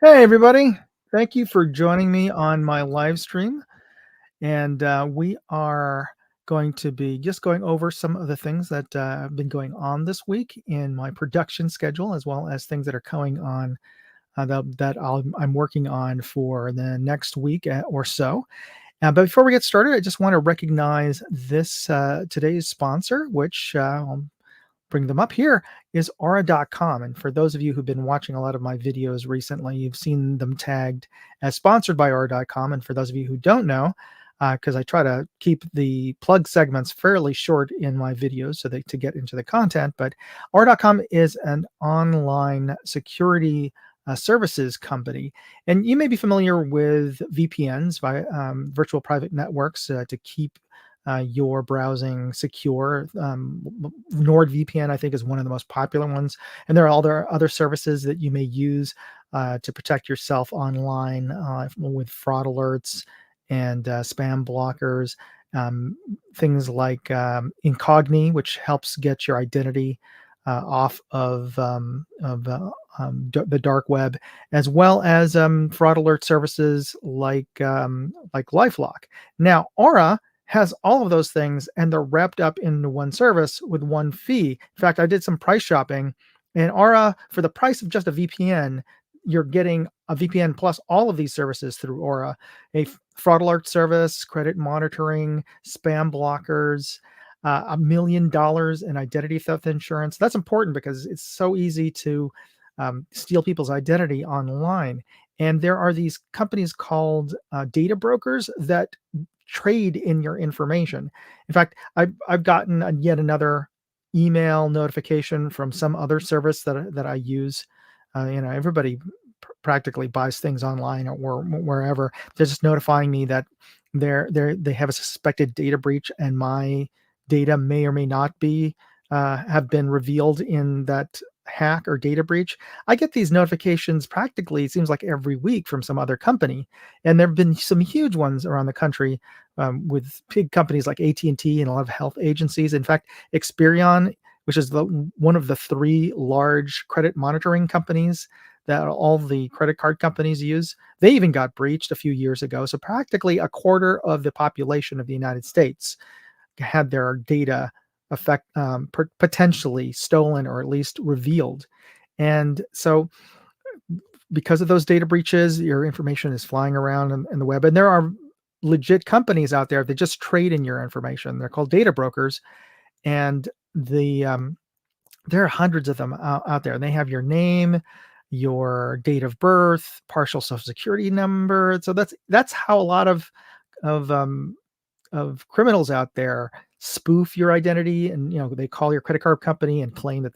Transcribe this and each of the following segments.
Hey, everybody. Thank you for joining me on my live stream. And we are going to be just going over some of the things that have been going on this week in my production schedule, as well as things that are going on I'm working on for the next week or so. But before we get started, I just want to recognize this today's sponsor, which I'll bring them up here, is aura.com. And for those of you who've been watching a lot of my videos recently, you've seen them tagged as sponsored by aura.com. And for those of you who don't know, because I try to keep the plug segments fairly short in my videos so that to get into the content, but aura.com is an online security services company. And you may be familiar with VPNs, virtual private networks, to keep your browsing secure. NordVPN, I think, is one of the most popular ones. And there are other services that you may use to protect yourself online with fraud alerts and spam blockers. Things like Incogni, which helps get your identity off of the dark web, as well as fraud alert services like LifeLock. Now, Aura has all of those things, and they're wrapped up into one service with one fee. In fact, I did some price shopping, and Aura, for the price of just a VPN, you're getting a VPN plus all of these services through Aura: a fraud alert service, credit monitoring, spam blockers, $1 million in identity theft insurance. That's important because it's so easy to steal people's identity online. And there are these companies called data brokers that trade in your information. In fact, I've gotten yet another email notification from some other service that I use. Everybody practically buys things online or wherever. They're just notifying me that they have a suspected data breach, and my data may or may not be have been revealed in that hack or data breach. I get these notifications practically, it seems like every week, from some other company, and there have been some huge ones around the country with big companies like AT&T and a lot of health agencies. In fact, Experian, which is one of the three large credit monitoring companies that all the credit card companies use, they even got breached a few years ago. So practically a quarter of the population of the United States had their data potentially stolen or at least revealed. And so because of those data breaches, your information is flying around in the web. And there are legit companies out there that just trade in your information. They're called data brokers. And there are hundreds of them out there. And they have your name, your date of birth, partial social security number. So that's how a lot of criminals out there spoof your identity. And they call your credit card company and claim that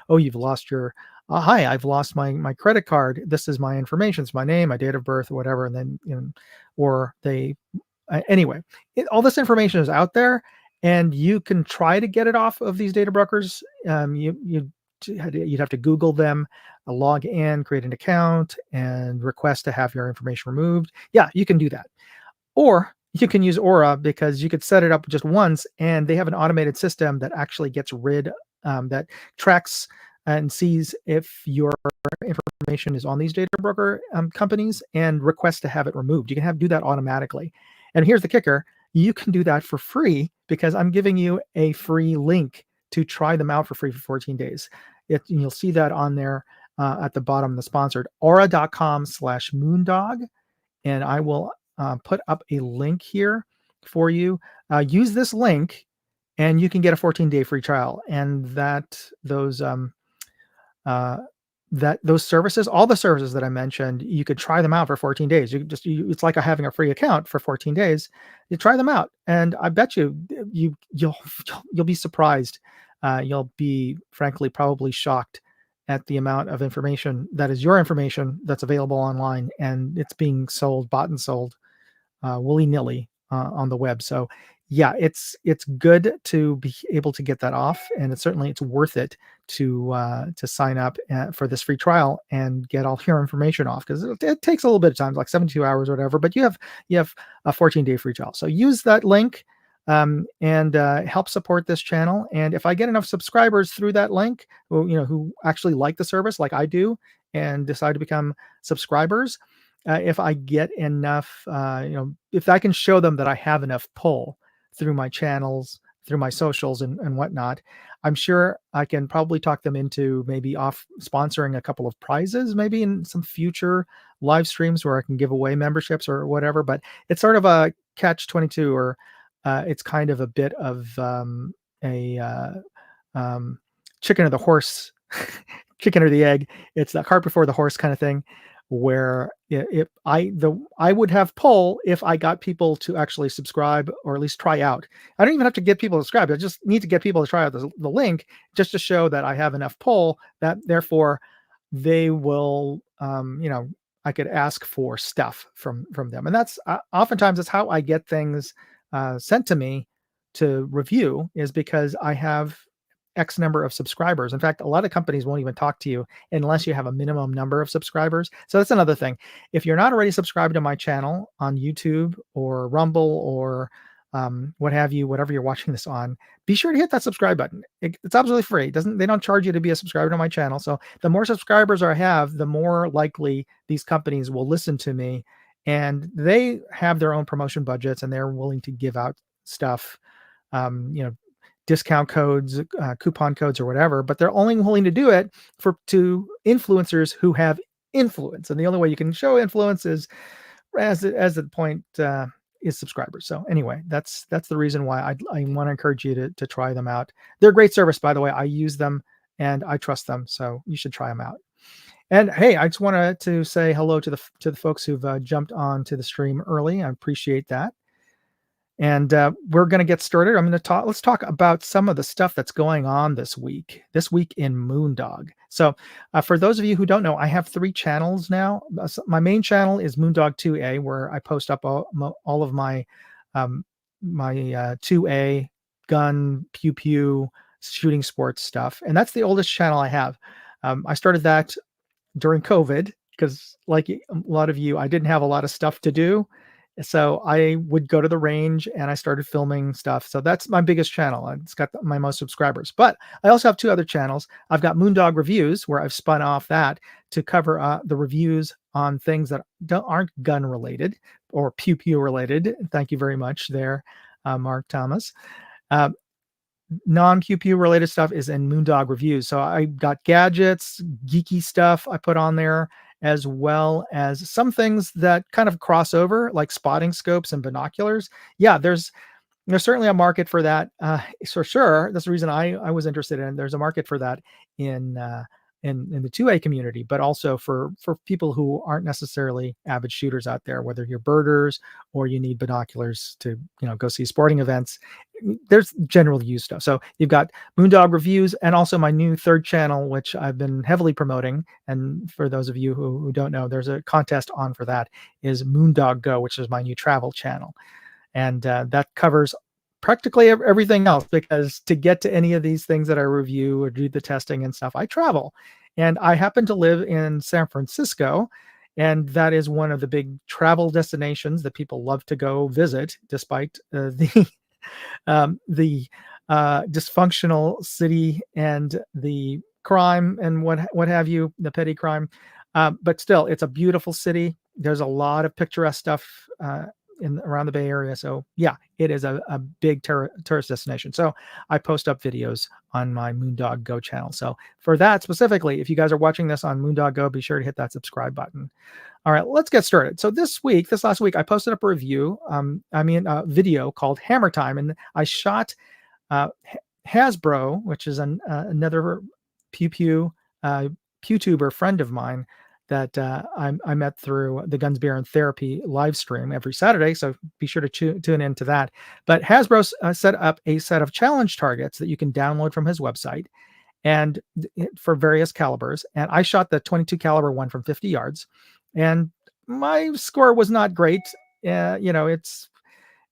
you've lost your hi, I've lost my credit card, this is my information, it's my name, my date of birth, or whatever. And then or they anyway, all this information is out there, and you can try to get it off of these data brokers. You'd have to Google them, log in, create an account, and request to have your information removed. Yeah, you can do that. Or you can use Aura, because you could set it up just once, and they have an automated system that actually gets rid, that tracks and sees if your information is on these data broker companies and requests to have it removed. You can do that automatically. And here's the kicker: you can do that for free, because I'm giving you a free link to try them out for free for 14 days. You'll see that on there at the bottom, the sponsored aura.com/moondog. And I will put up a link here for you. Use this link, and you can get a 14-day free trial. And those services, all the services that I mentioned, you could try them out for 14 days. It's like having a free account for 14 days. You try them out, and I bet you'll be surprised. You'll be, frankly, probably shocked at the amount of information that is your information that's available online, and it's being bought and sold willy-nilly on the web. So yeah, it's good to be able to get that off, and it's worth it to sign up for this free trial and get all your information off, because it takes a little bit of time, like 72 hours or whatever, but you have a 14-day free trial. So use that link and help support this channel. And if I get enough subscribers through that link who actually like the service like I do, and decide to become subscribers, if I get enough, if I can show them that I have enough pull through my channels, through my socials and whatnot, I'm sure I can probably talk them into maybe off sponsoring a couple of prizes, maybe in some future live streams where I can give away memberships or whatever. But it's sort of a catch 22, or it's kind of a bit of a um, chicken or the horse, chicken or the egg. It's the cart before the horse kind of thing, where if I would have pull if I got people to actually subscribe or at least try out. I don't even have to get people to subscribe. I just need to get people to try out the link just to show that I have enough pull that therefore they will, I could ask for stuff from them, and that's oftentimes that's how I get things sent to me to review, is because I have X number of subscribers. In fact, a lot of companies won't even talk to you unless you have a minimum number of subscribers. So that's another thing. If you're not already subscribed to my channel on YouTube or Rumble or what have you, whatever you're watching this on, be sure to hit that subscribe button. It's absolutely free. They don't charge you to be a subscriber to my channel. So the more subscribers I have, the more likely these companies will listen to me, and they have their own promotion budgets and they're willing to give out stuff, you know, discount codes, coupon codes, or whatever, but they're only willing to do it to influencers who have influence. And the only way you can show influence is as the point is subscribers. So anyway, that's the reason why I want to encourage you to try them out. They're a great service, by the way. I use them and I trust them, so you should try them out. And hey, I just wanted to say hello to the folks who've jumped on to the stream early. I appreciate that. And we're going to get started. Let's talk about some of the stuff that's going on this week in Moondog. So for those of you who don't know, I have 3 channels now. So my main channel is Moondog 2A, where I post up all of my 2A gun, pew pew, shooting sports stuff. And that's the oldest channel I have. I started that during COVID because, like a lot of you, I didn't have a lot of stuff to do. So I would go to the range and I started filming stuff. So that's my biggest channel. It's got my most subscribers. But I also have 2 other channels. I've got Moondog Reviews, where I've spun off that to cover the reviews on things that aren't gun related or pew pew related. Thank you very much there, Mark Thomas. Non-pew pew related stuff is in Moondog Reviews. So I got gadgets, geeky stuff I put on there, as well as some things that kind of cross over, like spotting scopes and binoculars. Yeah, there's certainly a market for that. For sure, that's the reason I was interested in. There's a market for that in the 2A community, but also for people who aren't necessarily avid shooters out there, whether you're birders or you need binoculars to go see sporting events. There's general use stuff. So you've got Moondog Reviews and also my new 3rd channel, which I've been heavily promoting. And for those of you who don't know, there's a contest on for that, is Moondog Go, which is my new travel channel. And that covers practically everything else, because to get to any of these things that I review or do the testing and stuff, I travel. And I happen to live in San Francisco, and that is one of the big travel destinations that people love to go visit, despite the dysfunctional city and the crime and what have you, the petty crime. But still, it's a beautiful city. There's a lot of picturesque stuff around the Bay Area. So yeah, it is a big tourist destination. So I post up videos on my Moondog Go channel. So for that specifically, if you guys are watching this on Moondog Go, be sure to hit that subscribe button. All right, let's get started. So this last week, I posted up a review, a video called Hammer Time, and I shot Hasbro, which is another pew pew PewTuber friend of mine that I met through the Guns, Beer, and Therapy live stream every Saturday. So be sure to tune into that. But Hasbro set up a set of challenge targets that you can download from his website, and for various calibers. And I shot the 22 caliber one from 50 yards, and my score was not great. It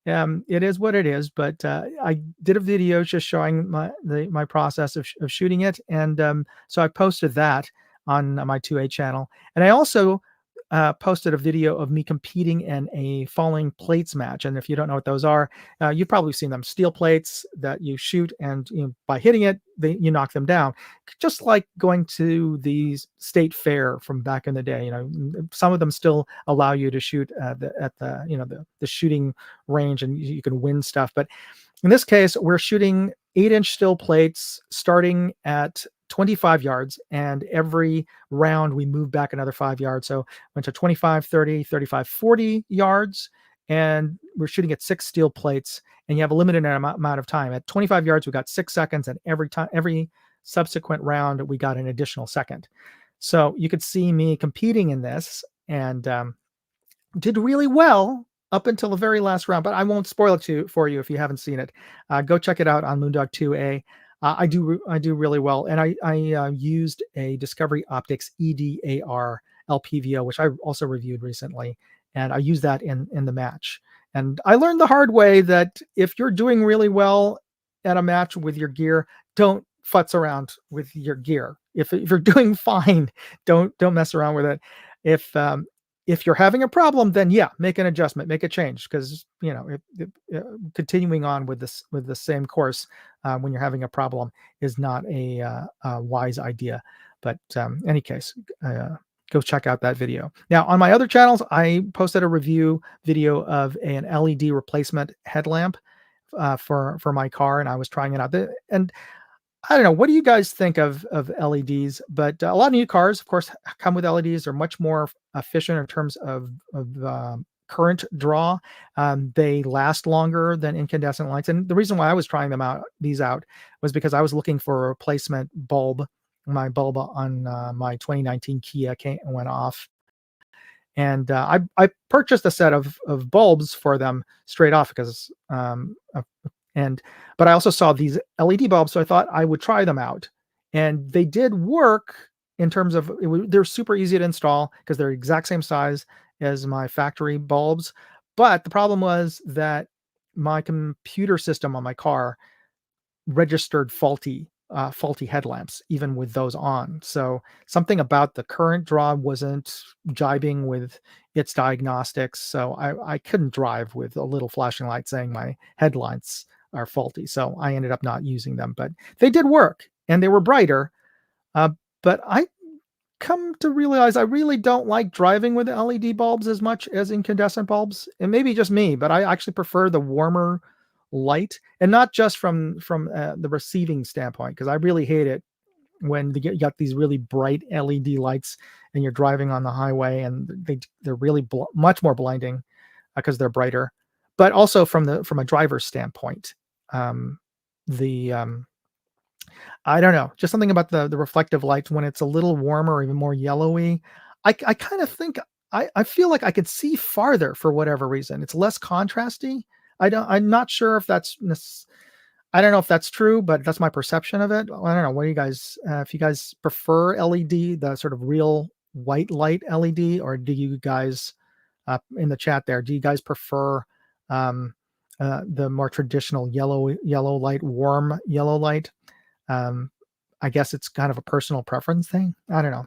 is what it is, but I did a video just showing my process of shooting it, and so I posted that on my 2A channel. And I also posted a video of me competing in a falling plates match, and if you don't know what those are, you've probably seen them. Steel plates that you shoot, and by hitting it, you knock them down. Just like going to the state fair from back in the day. Some of them still allow you to shoot at the shooting range, and you can win stuff. But in this case, we're shooting 8-inch steel plates starting at 25 yards, and every round we move back another 5 yards. So went to 25, 30, 35, 40 yards, and we're shooting at 6 steel plates, and you have a limited amount of time. At 25 yards, we got 6 seconds, and every subsequent round, we got an additional second. So you could see me competing in this, and did really well up until the very last round, but I won't spoil it for you if you haven't seen it. Go check it out on Moondog 2A. I do really well, and I used a Discovery Optics EDAR LPVO, which I also reviewed recently, and I used that in the match. And I learned the hard way that if you're doing really well at a match with your gear, don't futz around with your gear. If you're doing fine, don't mess around with it. If you're having a problem, then yeah, make an adjustment, make a change, because continuing on with the same course when you're having a problem is not a wise idea. But any case, go check out that video. Now on my other channels, I posted a review video of an LED replacement headlamp for my car, and I was trying it out. And I don't know, what do you guys think of LEDs? But a lot of new cars, of course, come with LEDs. They're much more efficient in terms of current draw. They last longer than incandescent lights. And the reason why I was trying these out was because I was looking for a replacement bulb. My bulb on my 2019 Kia went off. And I purchased a set of bulbs for them straight off because but I also saw these LED bulbs, so I thought I would try them out, and they did work in terms of they're super easy to install because they're exact same size as my factory bulbs. But the problem was that my computer system on my car registered faulty headlamps even with those on. So something about the current draw wasn't jibing with its diagnostics. So I couldn't drive with a little flashing light saying my headlights are faulty. So I ended up not using them, but they did work and they were brighter. But I come to realize I really don't like driving with LED bulbs as much as incandescent bulbs. It may be just me, but I actually prefer the warmer light, and not just from the receiving standpoint, because I really hate it when you got these really bright LED lights and you're driving on the highway and they're really much more blinding because they're brighter. But also from a driver's standpoint, I don't know, just something about the reflective lights when it's a little warmer or even more yellowy. I kind of think I feel like I could see farther for whatever reason. It's less contrasty. I'm not sure if I don't know if that's true, but that's my perception of it. I don't know. What do you guys, if you guys prefer LED, the sort of real white light LED, or do you guys in the chat there, do you guys prefer the more traditional yellow light, warm yellow light? I guess it's kind of a personal preference thing. I don't know.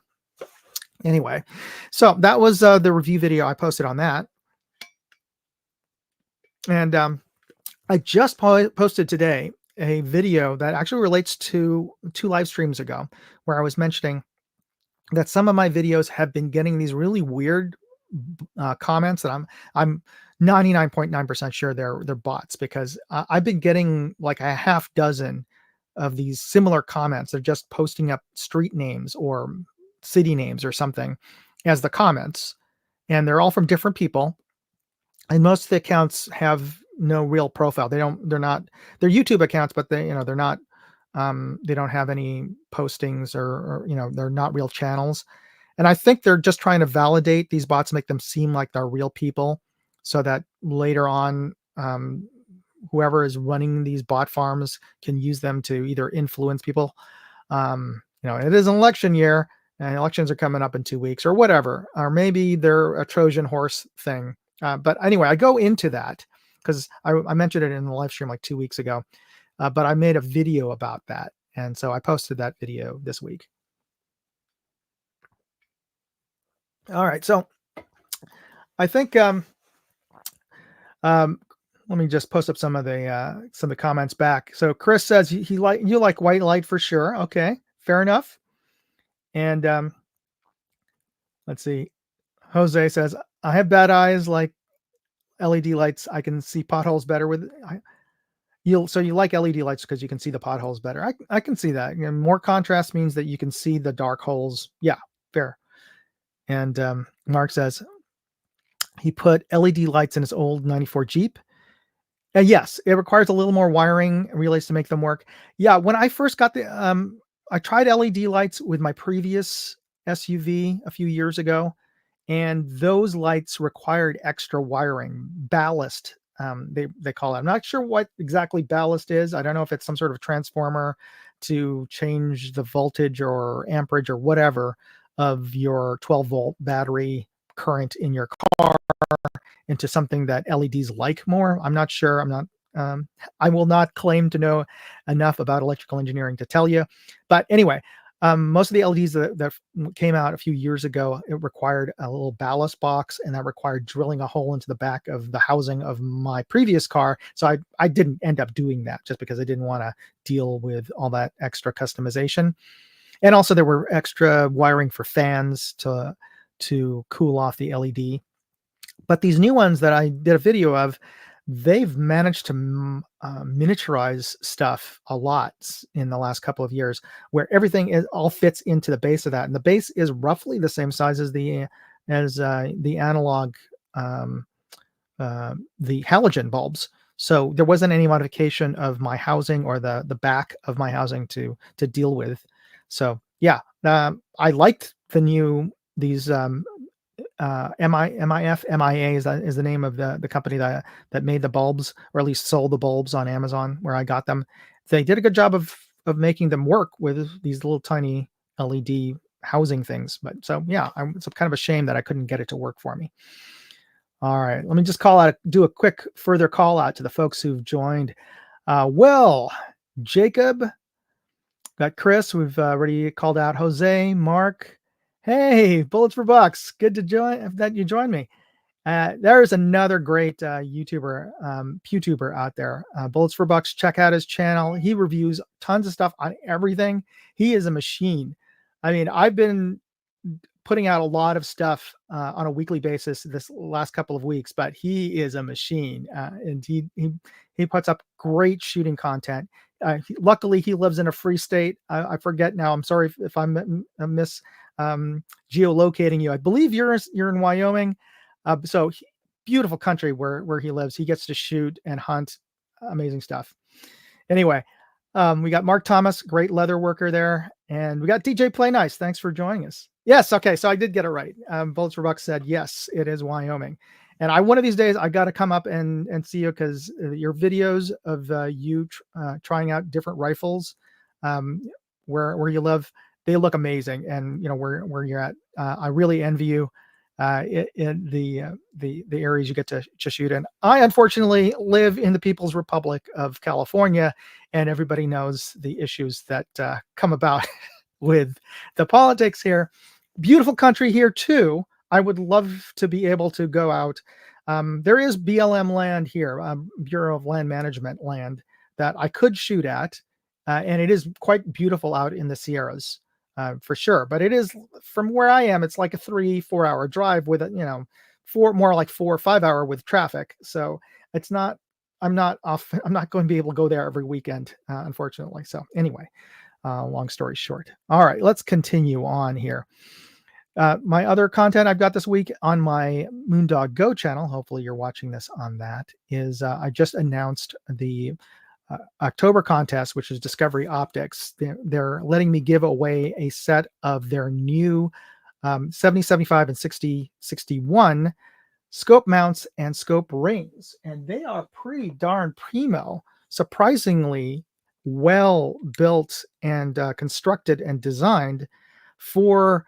Anyway, so that was the review video I posted on that. And I just posted today a video that actually relates to 2 live streams ago, where I was mentioning that some of my videos have been getting these really weird comments that I'm 99.9% sure they're bots, because I've been getting like a half dozen of these similar comments. They're just posting up street names or city names or something as the comments, and they're all from different people. And most of the accounts have no real profile. They're YouTube accounts, but they're not, they don't have any postings or they're not real channels. And I think they're just trying to validate these bots, make them seem like they're real people, so that later on, whoever is running these bot farms can use them to either influence people. It is an election year and elections are coming up in 2 weeks or whatever, or maybe they're a Trojan horse thing. But anyway, I go into that because I mentioned it in the live stream like 2 weeks ago, but I made a video about that. And so I posted that video this week. All right. So I think um, let me just post up some of the comments back. So Chris says he like you like white light for sure. Okay, fair enough. And let's see. Jose says I have bad eyes like LED lights. I can see potholes better with. So you like LED lights because you can see the potholes better. I can see that. More contrast means that you can see the dark holes. Yeah, fair. And Mark says he put LED lights in his old '94 Jeep. Yes, it requires a little more wiring relays to make them work. Yeah, when I first got I tried LED lights with my previous SUV a few years ago, and those lights required extra wiring, ballast. They call it. I'm not sure what exactly ballast is. I don't know if it's some sort of transformer to change the voltage or amperage or whatever of your 12-volt battery current in your car into something that LEDs like more. I'm not sure. Um, I will not claim to know enough about electrical engineering to tell you. But anyway, most of the LEDs that came out a few years ago, it required a little ballast box, and that required drilling a hole into the back of the housing of my previous car. So I didn't end up doing that just because I didn't want to deal with all that extra customization. And also there were extra wiring for fans to cool off the LED. But these new ones that I did a video of, they've managed to miniaturize stuff a lot in the last couple of years, where everything all fits into the base of that, and the base is roughly the same size as the analog, um, the halogen bulbs. So there wasn't any modification of my housing or the back of my housing to deal with. So yeah, I liked these MIA is the name of the company that made the bulbs, or at least sold the bulbs on Amazon where I got them. They did a good job of making them work with these little tiny LED housing things. But so yeah, it's kind of a shame that I couldn't get it to work for me. All right, let me just do a quick further call out to the folks who've joined. Will, Jacob, got Chris. We've already called out Jose, Mark. Hey, Bullets for Bucks. Good to join that you joined me. There's another great YouTuber out there. Bullets for Bucks. Check out his channel. He reviews tons of stuff on everything. He is a machine. I mean, I've been putting out a lot of stuff on a weekly basis this last couple of weeks, but he is a machine, and he puts up great shooting content. Luckily, he lives in a free state. I forget now. I'm sorry if I miss geolocating you. I believe you're in Wyoming. So beautiful country where he lives. He gets to shoot and hunt. Amazing stuff. Anyway, we got Mark Thomas, great leather worker there. And we got DJ Play Nice. Thanks for joining us. Yes. Okay. So I did get it right. Bullets for Bucks said, yes, it is Wyoming. And one of these days I got to come up and see you, because your videos of you trying out different rifles where you live, they look amazing. And where you're at, I really envy you in the areas you get to shoot in. I unfortunately live in the People's Republic of California, and everybody knows the issues that come about with the politics here. Beautiful country here too. I would love to be able to go out. There is BLM land here, Bureau of Land Management land, that I could shoot at, and it is quite beautiful out in the Sierras. For sure. But it is, from where I am, it's like a 3-4 hour drive with more like 4 or 5 hour with traffic. So it's not, I'm not going to be able to go there every weekend, unfortunately. So anyway, long story short. All right, let's continue on here. My other content I've got this week on my Moondog Go channel, hopefully you're watching this on that, is I just announced the October contest, which is Discovery Optics. They're letting me give away a set of their new 70, 75, and 60, 61 scope mounts and scope rings. And they are pretty darn primo, surprisingly well built and constructed and designed for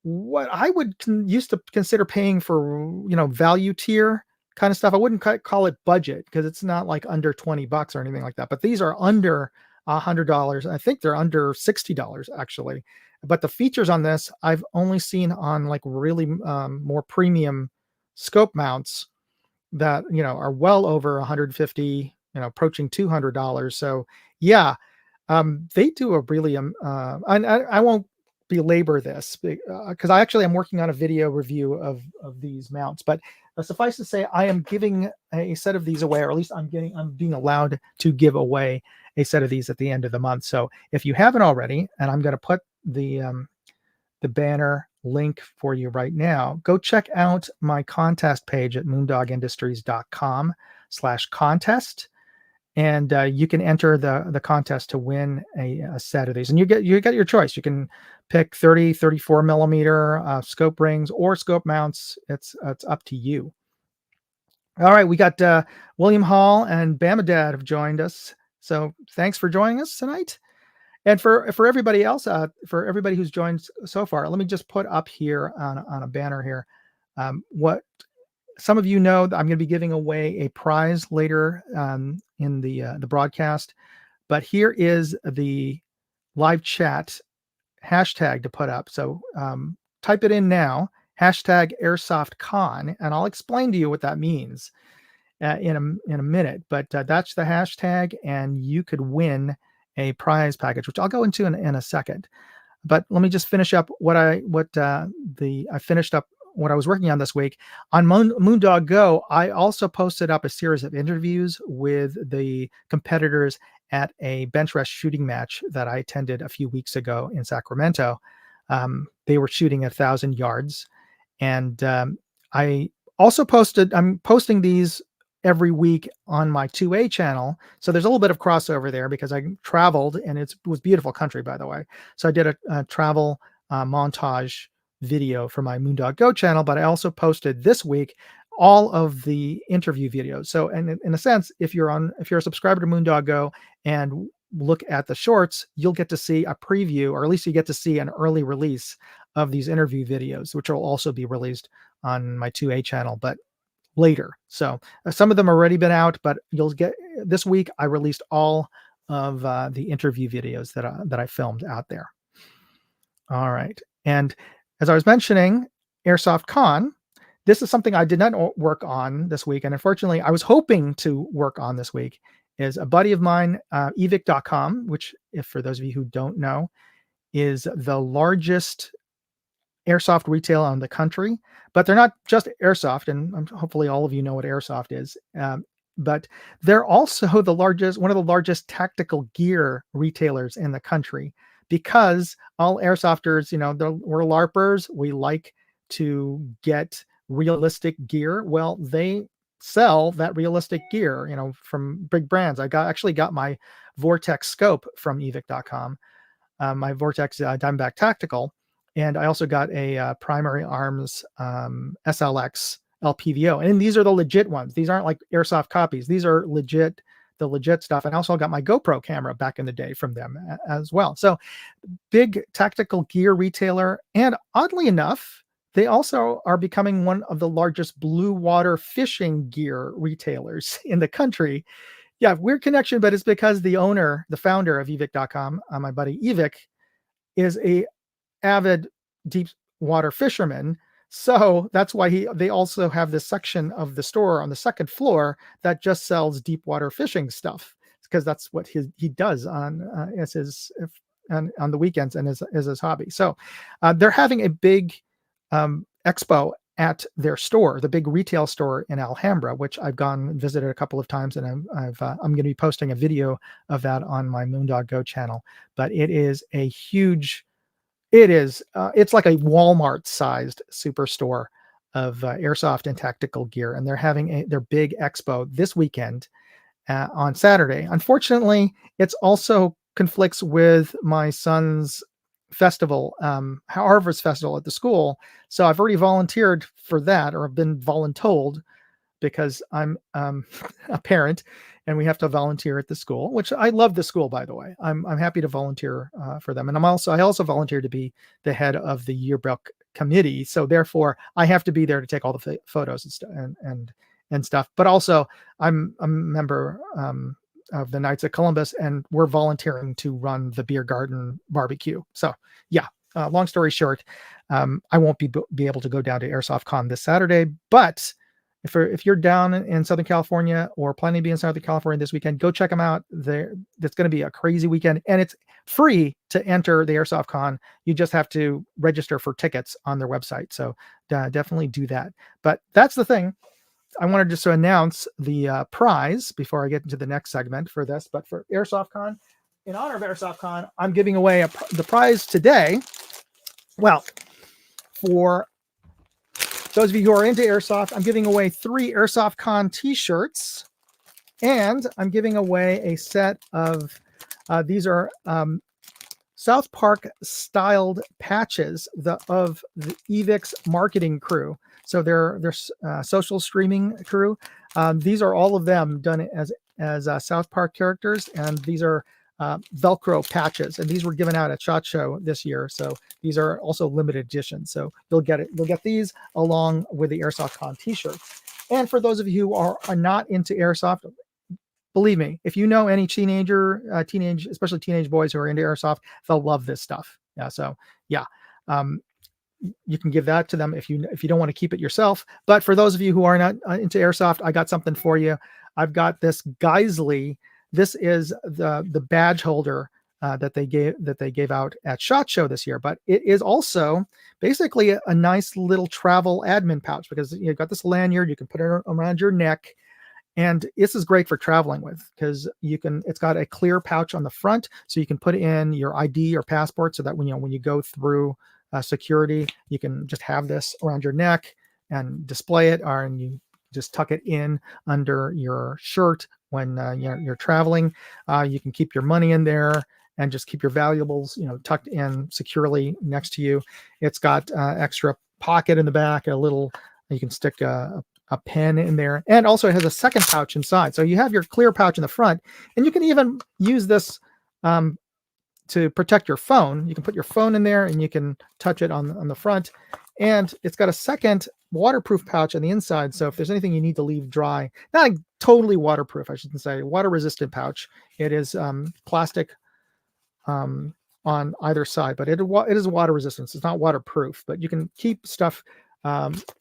what I would used to consider paying for, value tier kind of stuff. I wouldn't call it budget, because it's not like under $20 or anything like that. But these are under $100. I think they're under $60 actually. But the features on this, I've only seen on like really more premium scope mounts that, are well over 150, approaching $200. So yeah, they do a really, and I won't belabor this because I actually am working on a video review of these mounts, but suffice to say, I am giving a set of these away, or at least I'm being allowed to give away a set of these at the end of the month. So if you haven't already, and I'm going to put the banner link for you right now, go check out my contest page at moondogindustries.com/contest. And you can enter the contest to win a set of these, and you get your choice. You can pick 30, 34 millimeter scope rings or scope mounts. It's up to you. All right, we got William Hall and Bamadad have joined us. So thanks for joining us tonight. And for everybody else, for everybody who's joined so far, let me just put up here on a banner here what some of you know that I'm going to be giving away a prize later in the broadcast. But here is the live chat hashtag to put up. So type it in now, hashtag AirsoftCon, and I'll explain to you what that means in a minute. But that's the hashtag, and you could win a prize package, which I'll go into in a second. But let me just finish up I finished up what I was working on this week. On Moondog Go, I also posted up a series of interviews with the competitors at a bench rest shooting match that I attended a few weeks ago in Sacramento. They were shooting 1,000 yards. And I also I'm posting these every week on my 2A channel. So there's a little bit of crossover there because I traveled, and it was beautiful country, by the way. So I did a travel montage video for my Moondog Go channel, but I also posted this week all of the interview videos. So, and in a sense, if you're a subscriber to Moondog Go and look at the shorts, you'll get to see a preview, or at least you get to see an early release of these interview videos, which will also be released on my 2A channel, but later. So some of them already been out, but you'll get this week. I released all of the interview videos that I filmed out there. All right, and as I was mentioning, Airsoft Con, this is something I did not work on this week, and unfortunately, I was hoping to work on this week. Is a buddy of mine, evic.com, which, if for those of you who don't know, is the largest airsoft retail in the country. But they're not just airsoft, and hopefully all of you know what airsoft is. But they're also one of the largest tactical gear retailers in the country, because all airsofters, we're LARPers. We like to get realistic gear. Well, they sell that realistic gear, from big brands. I actually got my Vortex scope from evic.com, my Vortex Diamondback Tactical. And I also got a Primary Arms SLX LPVO. And these are the legit ones. These aren't like airsoft copies. These are the legit stuff. And also got my GoPro camera back in the day from them as well. So big tactical gear retailer. And oddly enough, they also are becoming one of the largest blue water fishing gear retailers in the country. Yeah, weird connection, but it's because the founder of evic.com, my buddy Evic, is a avid deep water fisherman. So that's why they also have this section of the store on the second floor that just sells deep water fishing stuff, because that's what he does on the weekends and as his hobby. So they're having a big expo at their store, the big retail store in Alhambra, which I've gone and visited a couple of times, and I'm going to be posting a video of that on my Moondog Go channel. But it is a huge. It's like a Walmart-sized superstore of airsoft and tactical gear, and they're having their big expo this weekend on Saturday. Unfortunately, it's also conflicts with my son's festival, Harvard's festival at the school. So I've already volunteered for that, or I've been voluntold, because I'm a parent and we have to volunteer at the school, which I love the school, by the way. I'm happy to volunteer for them. And I also volunteered to be the head of the yearbook committee. So therefore I have to be there to take all the photos and stuff. But also I'm a member of the Knights of Columbus, and we're volunteering to run the beer garden barbecue. So yeah, long story short, I won't be able to go down to Airsoft Con this Saturday, but if you're down in Southern California or planning to be in Southern California this weekend, go check them out. It's going to be a crazy weekend, and it's free to enter the Airsoft Con. You just have to register for tickets on their website. So definitely do that. But that's the thing. I wanted just to announce the prize before I get into the next segment for this. But for Airsoft Con, in honor of Airsoft Con, I'm giving away the prize today. Well, for those of you who are into Airsoft, I'm giving away 3 Airsoft Con t-shirts, and I'm giving away a set of, these are South Park styled patches of the EVIX marketing crew. So they're social streaming crew. These are all of them done as South Park characters, and these are Velcro patches, and these were given out at SHOT Show this year. So these are also limited editions. So you'll get these along with the Airsoft Con t-shirts. And for those of you who are not into Airsoft, believe me, if you know any especially teenage boys who are into Airsoft, they'll love this stuff. Yeah. So yeah. You can give that to them if you don't want to keep it yourself. But for those of you who are not into Airsoft, I got something for you. I've got this Geisley. This is the badge holder that they gave out at SHOT Show this year. But it is also basically a nice little travel admin pouch, because you've got this lanyard. You can put it around your neck, and this is great for traveling with, because it's got a clear pouch on the front, so you can put in your ID or passport, so that when you go through security, you can just have this around your neck and display it, and you just tuck it in under your shirt when you're traveling. You can keep your money in there and just keep your valuables, tucked in securely next to you. It's got extra pocket in the back, you can stick a pen in there, and also it has a second pouch inside. So you have your clear pouch in the front, and you can even use this to protect your phone. You can put your phone in there, and you can touch it on the front. And it's got a second waterproof pouch on the inside. So if there's anything you need to leave dry, not like totally waterproof, I shouldn't say, water resistant pouch. It is plastic on either side, but it is water resistant. It's not waterproof, but you can keep stuff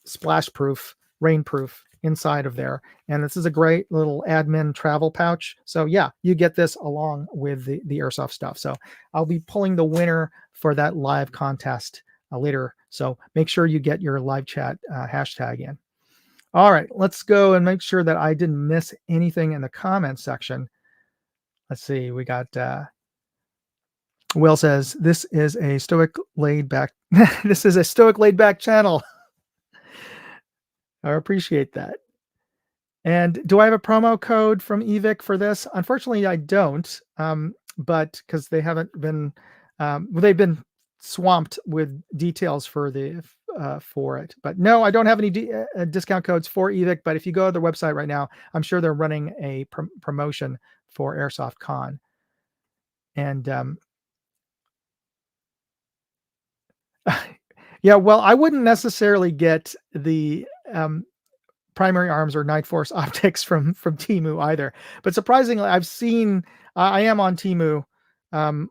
splash proof, rain proof inside of there. And this is a great little admin travel pouch. So yeah, you get this along with the Airsoft stuff. So I'll be pulling the winner for that live contest later. So make sure you get your live chat hashtag in. All right, let's go and make sure that I didn't miss anything in the comments section. Let's see, we got Will says, this is a stoic laid back this is a stoic laid back channel. I appreciate that. And do I have a promo code from EVIC for this? Unfortunately, I don't, but because they haven't been, they've been swamped with details for it. But no, I don't have any discount codes for EVIC. But if you go to their website right now, I'm sure they're running a promotion for Airsoft Con. And yeah, well, I wouldn't necessarily get the primary arms or Night Force optics from Temu either. But surprisingly, I am on Temu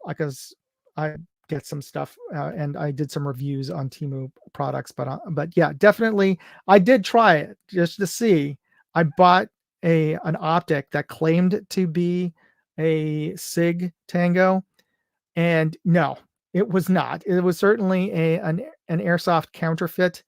because I get some stuff and I did some reviews on Temu products. But yeah, definitely, I did try it just to see. I bought an optic that claimed to be a SIG Tango, and no, it was not. It was certainly an Airsoft counterfeit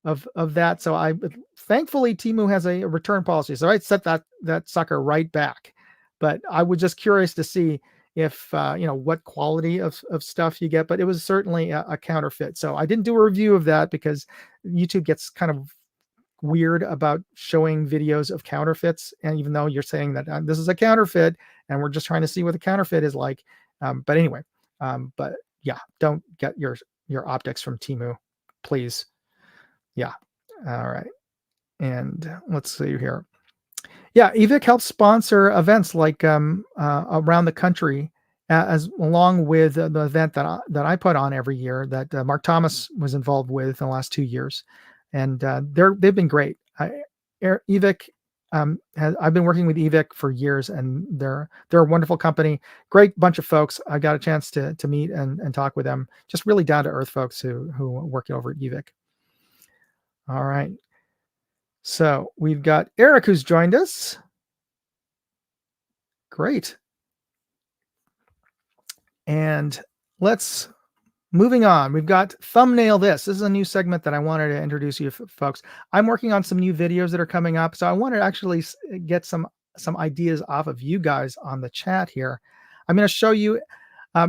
of that. So thankfully Temu has a return policy, so I set that sucker right back. But I was just curious to see if what quality of stuff you get, but it was certainly a counterfeit. So I didn't do a review of that because YouTube gets kind of weird about showing videos of counterfeits, and even though you're saying that this is a counterfeit and we're just trying to see what the counterfeit is like, but anyway, but yeah, don't get your optics from Temu, please. Yeah. All right. And let's see here. Yeah, EVIC helps sponsor events like around the country, as along with the event that I put on every year that Mark Thomas was involved with in the last 2 years, and they've been great. EVIC I've been working with evic for years, and they're a wonderful company, great bunch of folks. I got a chance to meet and talk with them, just really down to earth folks who work over at evic. All right, so we've got Eric who's joined us. Great. And let's moving on. We've got thumbnail this. This is a new segment that I wanted to introduce you folks. I'm working on some new videos that are coming up, so I wanted to actually get some ideas off of you guys on the chat here. I'm going to show you.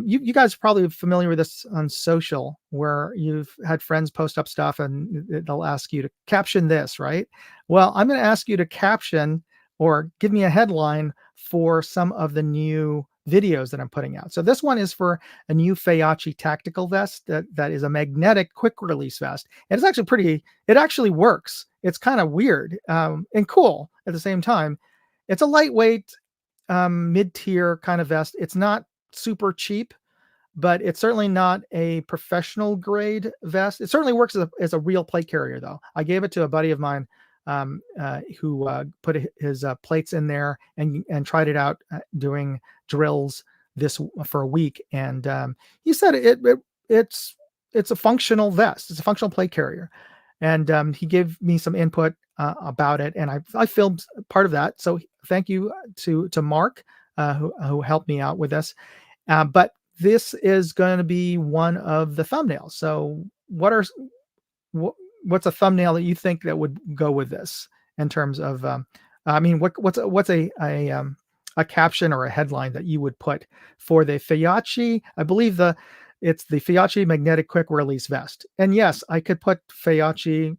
You guys are probably familiar with this on social, where you've had friends post up stuff and they'll ask you to caption this, right? Well, I'm going to ask you to caption or give me a headline for some of the new videos that I'm putting out. So this one is for a new Feyachi tactical vest that is a magnetic quick release vest. And it's actually it actually works. It's kind of weird and cool at the same time. It's a lightweight, mid-tier kind of vest. It's not super cheap, but it's certainly not a professional grade vest. It certainly works as a real plate carrier, though. I gave it to a buddy of mine who put his plates in there and tried it out doing drills for a week, and he said it's a functional vest. It's a functional plate carrier, and he gave me some input about it, and I filmed part of that. So thank you to Mark who helped me out with this. But this is going to be one of the thumbnails. So what's a thumbnail that you think that would go with this in terms of I mean, what's a caption or a headline that you would put for the Feyachi? I believe it's the Feyachi magnetic quick release vest. And yes, I could put Feyachi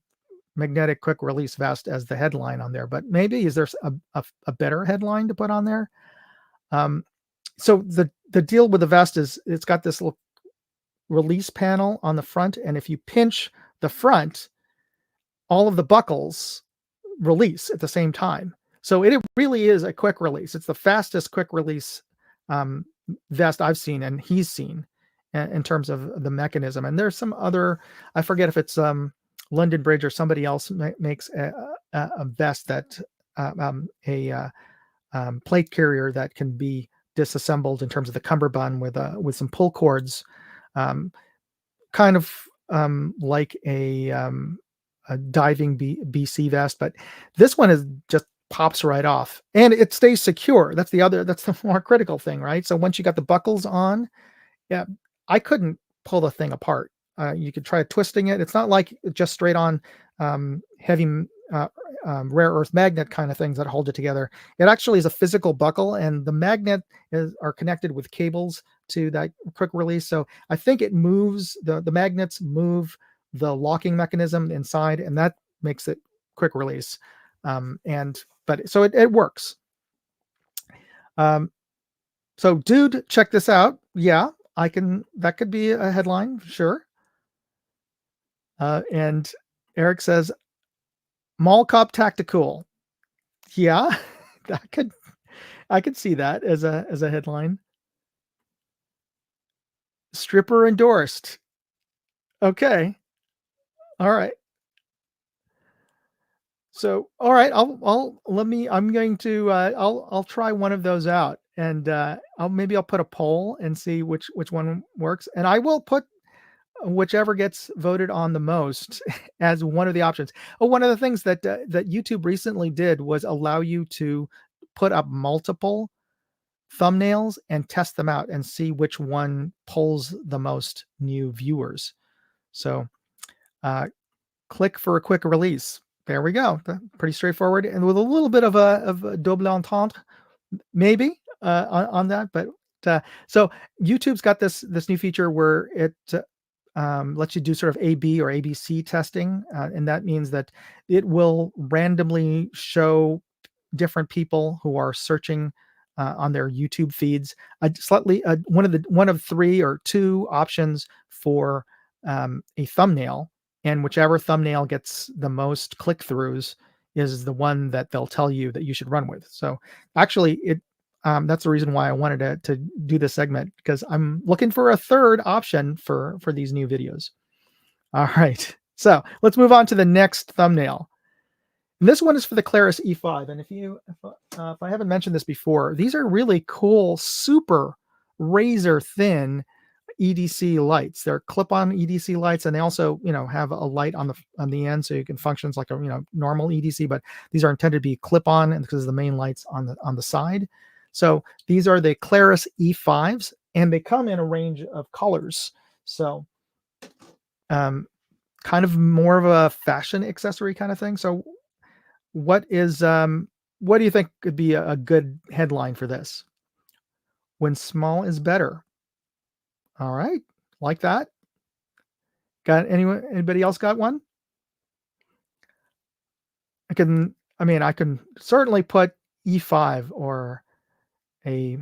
magnetic quick release vest as the headline on there, but maybe is there a better headline to put on there? So the deal with the vest is it's got this little release panel on the front, and if you pinch the front, all of the buckles release at the same time. So it really is a quick release. It's the fastest quick release vest I've seen and he's seen in terms of the mechanism. And there's some other, I forget if it's London Bridge or somebody else makes a vest that plate carrier that can be disassembled in terms of the cummerbund with some pull cords, kind of like a diving BC vest, but this one is just pops right off and it stays secure. That's the more critical thing, right? So once you got the buckles on, yeah, I couldn't pull the thing apart. You could try twisting it. It's not like just straight on heavy rare earth magnet kind of things that hold it together. It actually is a physical buckle, and the magnet are connected with cables to that quick release. So I think it moves, the magnets move the locking mechanism inside, and that makes it quick release. So it works. So dude, check this out. Yeah, that could be a headline, sure. And Eric says, Mall Cop Tactical. Yeah, I could see that as a headline. Stripper endorsed. Okay. All right. So, all right, I'm going to I'll try one of those out, and I'll put a poll and see which one works, and I will put whichever gets voted on the most as one of the options. Oh, one of the things that YouTube recently did was allow you to put up multiple thumbnails and test them out and see which one pulls the most new viewers. So click for a quick release. There we go. Pretty straightforward, and with a little bit of a double entendre, maybe on that. But so YouTube's got this new feature where it lets you do sort of A/B or ABC testing, and that means that it will randomly show different people who are searching on their YouTube feeds one of 3 or 2 options for a thumbnail, and whichever thumbnail gets the most click-throughs is the one that they'll tell you that you should run with. So actually, that's the reason why I wanted to do this segment, because I'm looking for a third option for these new videos. All right, so let's move on to the next thumbnail. And this one is for the Claris E5. And if I haven't mentioned this before, these are really cool, super razor thin EDC lights. They're clip-on EDC lights, and they also, have a light on the end, so you can functions like a normal EDC. But these are intended to be clip-on, and because the main lights on the side. So these are the Claris E5s, and they come in a range of colors. So, kind of more of a fashion accessory kind of thing. So, what do you think could be a good headline for this? When small is better. All right, like that. Got anyone? Anybody else got one? I can certainly put E5 or a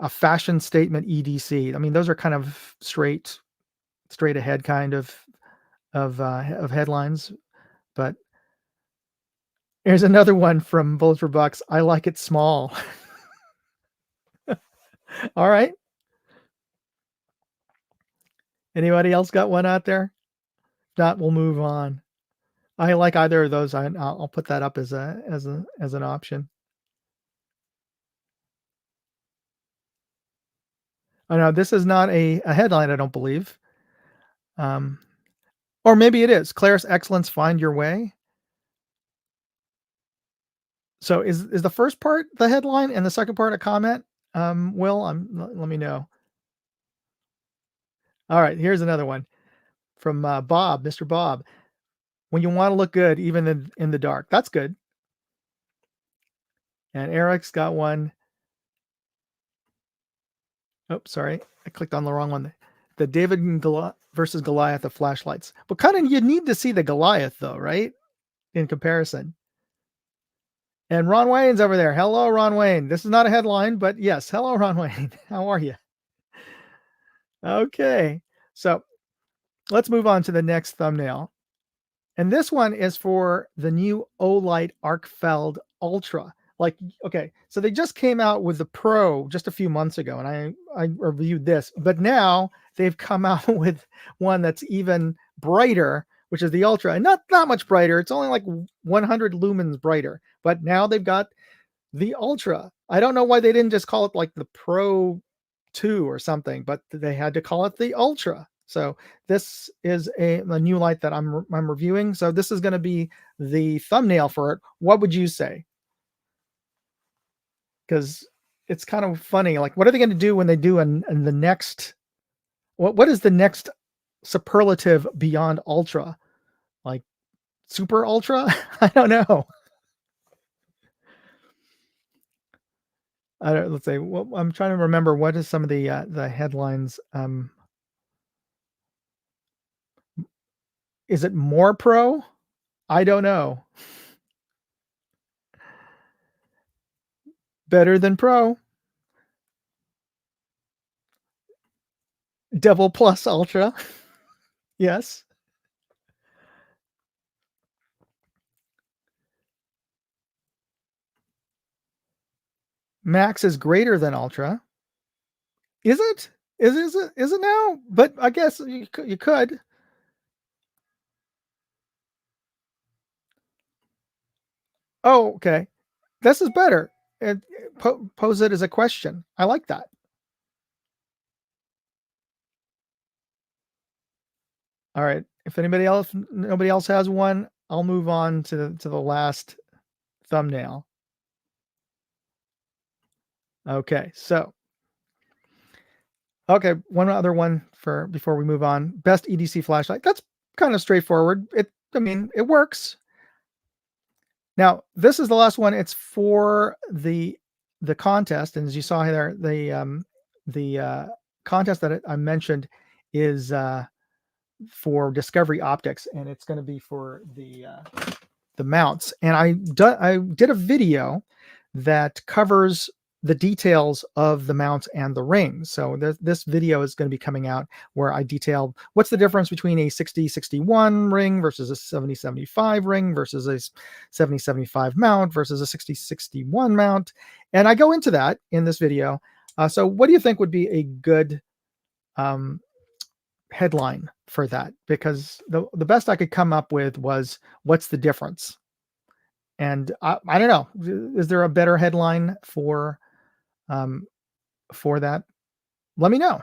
fashion statement EDC. I mean, those are kind of straight ahead kind of headlines. But here's another one from Bullets for Bucks. I like it small. All right. Anybody else got one out there? If not, we'll move on. I like either of those. I'll put that up as an option. I know this is not a headline, I don't believe. Or maybe it is. Claris Excellence, find your way. So is the first part the headline and the second part a comment? Will, let me know. All right, here's another one from Bob, Mr. Bob. When you want to look good, even in the dark. That's good. And Eric's got one. Oh, sorry. I clicked on the wrong one. The David versus Goliath of flashlights. But kind of you need to see the Goliath though, right? In comparison. And Ron Wayne's over there. Hello, Ron Wayne. This is not a headline, but yes. Hello, Ron Wayne. How are you? Okay. So let's move on to the next thumbnail. And this one is for the new Olight Arcfeld Ultra. Okay, so they just came out with the Pro just a few months ago, and I reviewed this, but now they've come out with one that's even brighter, which is the Ultra, and not that much brighter. It's only like 100 lumens brighter, but now they've got the Ultra. I don't know why they didn't just call it like the Pro 2 or something, but they had to call it the Ultra. So this is a new light that I'm reviewing. So this is going to be the thumbnail for it. What would you say? Because it's kind of funny. Like, what are they going to do when they do in the next? What is the next superlative beyond ultra? Like super ultra? I don't know. Let's say. Well, I'm trying to remember what is some of the headlines. Is it more pro? I don't know. Better than pro. Double plus ultra. Yes. Max is greater than ultra. Is it? Is it now? But I guess you could. Oh, okay. This is better. Pose it as a question. I like that. All right. If nobody else has one, I'll move on to the last thumbnail. Okay. So, okay, one other one before we move on. Best EDC flashlight. That's kind of straightforward. It works. Now, this is the last one. It's for the contest, and as you saw there, the contest that I mentioned is for Discovery Optics, and it's going to be for the mounts. And I did a video that covers the details of the mounts and the rings. So this video is going to be coming out where I detail what's the difference between a 60-61 ring versus a 70-75 ring versus a 70-75 mount versus a 60-61 mount. And I go into that in this video. So what do you think would be a good headline for that, because the best I could come up with was, what's the difference? And I don't know. Is there a better headline um, for that? Let me know.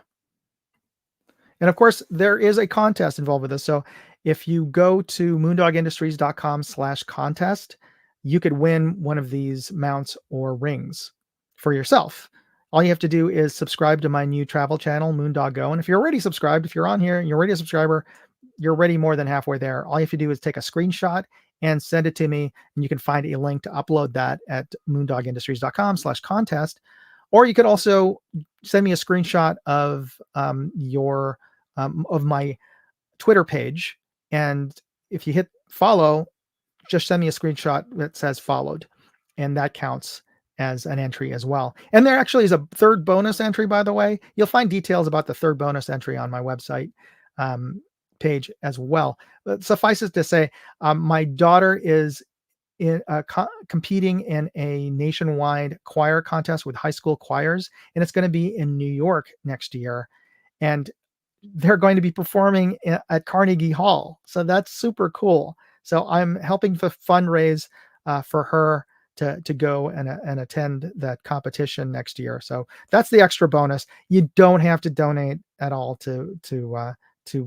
And of course, there is a contest involved with this. So if you go to moondogindustries.com/contest, you could win one of these mounts or rings for yourself. All you have to do is subscribe to my new travel channel, Moondog Go. And if you're already subscribed, if you're on here and you're already a subscriber, you're already more than halfway there. All you have to do is take a screenshot and send it to me, and you can find a link to upload that at moondogindustries.com/contest. Or you could also send me a screenshot of your of my Twitter page, and if you hit follow, just send me a screenshot that says followed, and that counts as an entry as well. And there actually is a third bonus entry, by the way. You'll find details about the third bonus entry on my website page as well. But suffice it to say, my daughter is competing in a nationwide choir contest with high school choirs, and it's going to be in New York next year. And they're going to be performing at Carnegie Hall. So that's super cool. So I'm helping to fundraise for her to go and attend that competition next year. So that's the extra bonus. You don't have to donate at all to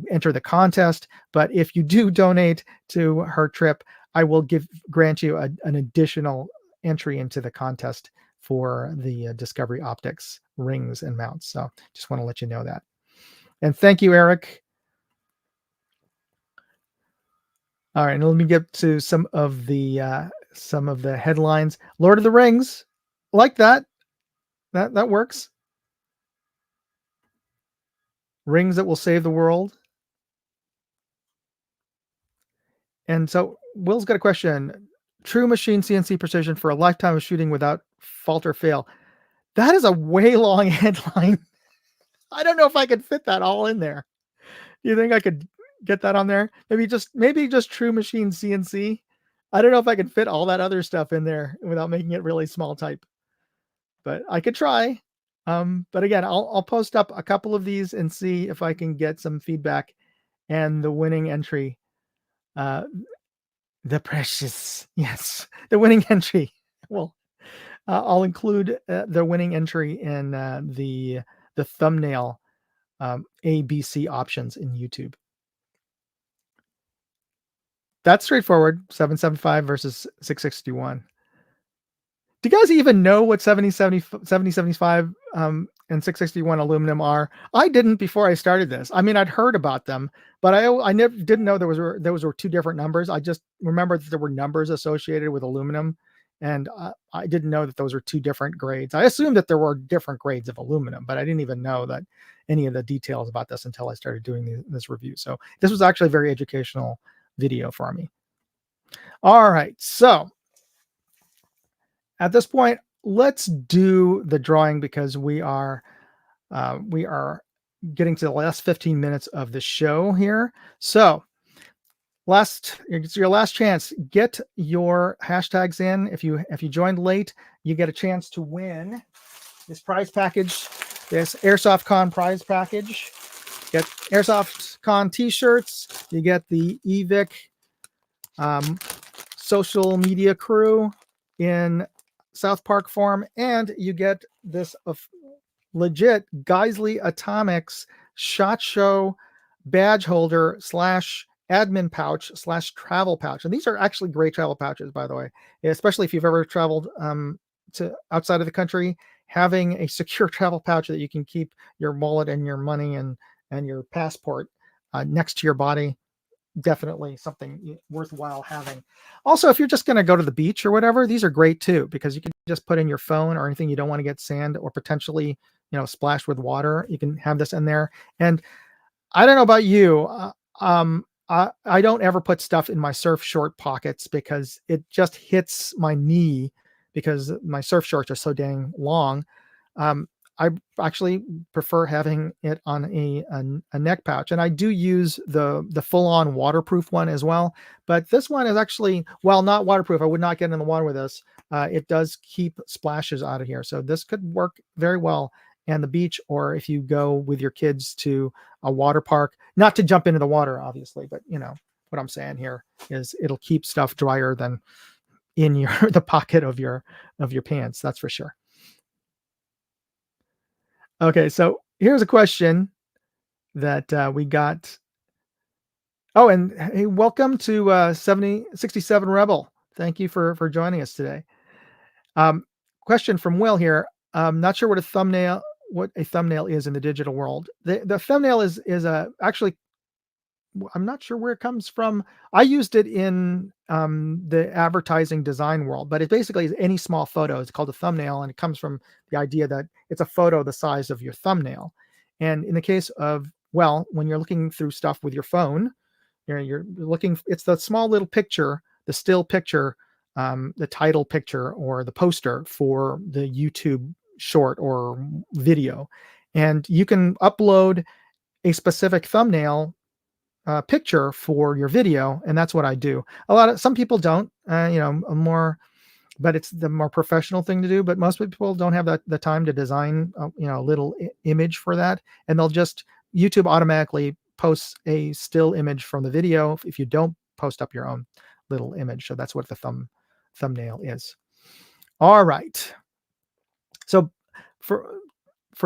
enter the contest, but if you do donate to her trip, I will grant you an additional entry into the contest for the Discovery Optics rings and mounts. So just want to let you know that. And thank you, Eric. All right, and let me get to some of the headlines. Lord of the Rings, like that. That works. Rings that will save the world. And so Will's got a question. True machine CNC precision for a lifetime of shooting without fault or fail. That is a way long headline. I don't know if I could fit that all in there. You think I could get that on there? Maybe just true machine CNC. I don't know if I can fit all that other stuff in there without making it really small type, but I could try. But again, I'll post up a couple of these and see if I can get some feedback. And the winning entry, the precious, yes, the winning entry. Well, I'll include the winning entry in the thumbnail ABC options in YouTube. That's straightforward. 775 versus 661. Do you guys even know what 7075 and 661 aluminum are? I didn't before I started this. I mean, I'd heard about them, but I never didn't know those were two different numbers. I just remember that there were numbers associated with aluminum, and I didn't know that those were two different grades. I assumed that there were different grades of aluminum, but I didn't even know that any of the details about this until I started doing this review. So this was actually a very educational video for me. All right, so at this point, let's do the drawing, because we are getting to the last 15 minutes of the show here. So it's your last chance. Get your hashtags in. If you joined late, you get a chance to win this prize package, this Airsoft Con prize package. Get Airsoft Con t-shirts. You get the EVIC social media crew in South Park form, and you get this legit Geisley Atomics SHOT Show badge holder / admin pouch / travel pouch. And these are actually great travel pouches, by the way, especially if you've ever traveled to outside of the country. Having a secure travel pouch that you can keep your wallet and your money and your passport next to your body, definitely something worthwhile having. Also, if you're just going to go to the beach or whatever, these are great too, because you can just put in your phone or anything you don't want to get sand or potentially splashed with water. You can have this in there. And I don't know about you, I don't ever put stuff in my surf short pockets, because it just hits my knee, because my surf shorts are so dang long. I actually prefer having it on a neck pouch, and I do use the full-on waterproof one as well. But this one is actually, while not waterproof, I would not get in the water with this. It does keep splashes out of here, so this could work very well and the beach, or if you go with your kids to a water park, not to jump into the water, obviously, but what I'm saying here is it'll keep stuff drier than in your the pocket of your pants. That's for sure. Okay, so here's a question that we got. Oh, and hey, welcome to 67 Rebel. Thank you for joining us today. Um, Question from Will here. Not sure what a thumbnail is in the digital world. The thumbnail is a actually, I'm not sure where it comes from. I used it in the advertising design world, but it basically is any small photo. It's called a thumbnail, and it comes from the idea that it's a photo the size of your thumbnail. And in the case of, well, when you're looking through stuff with your phone, you're looking, it's the small little picture, the still picture, the title picture or the poster for the YouTube short or video. And you can upload a specific thumbnail picture for your video, and that's what I do. Some people don't, more, but it's the more professional thing to do. But most people don't have the time to design, a little image for that, and they'll just YouTube automatically posts a still image from the video if you don't post up your own little image. So that's what the thumbnail is. All right. So for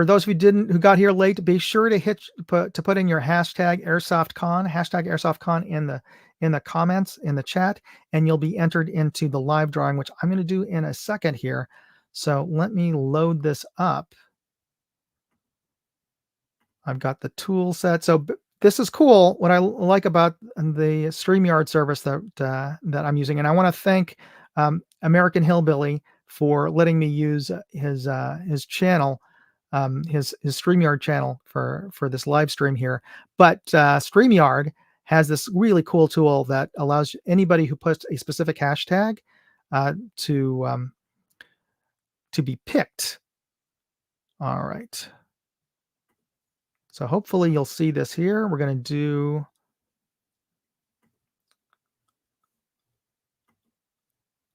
those who got here late, be sure to put in your hashtag #AirsoftCon in the comments in the chat, and you'll be entered into the live drawing, which I'm going to do in a second here. So let me load this up. I've got the tool set. So this is cool. What I like about the StreamYard service that I'm using, and I want to thank American Hillbilly for letting me use his channel, his StreamYard channel for this live stream here. But StreamYard has this really cool tool that allows anybody who puts a specific hashtag to be picked. All right. So hopefully you'll see this here. We're going to do.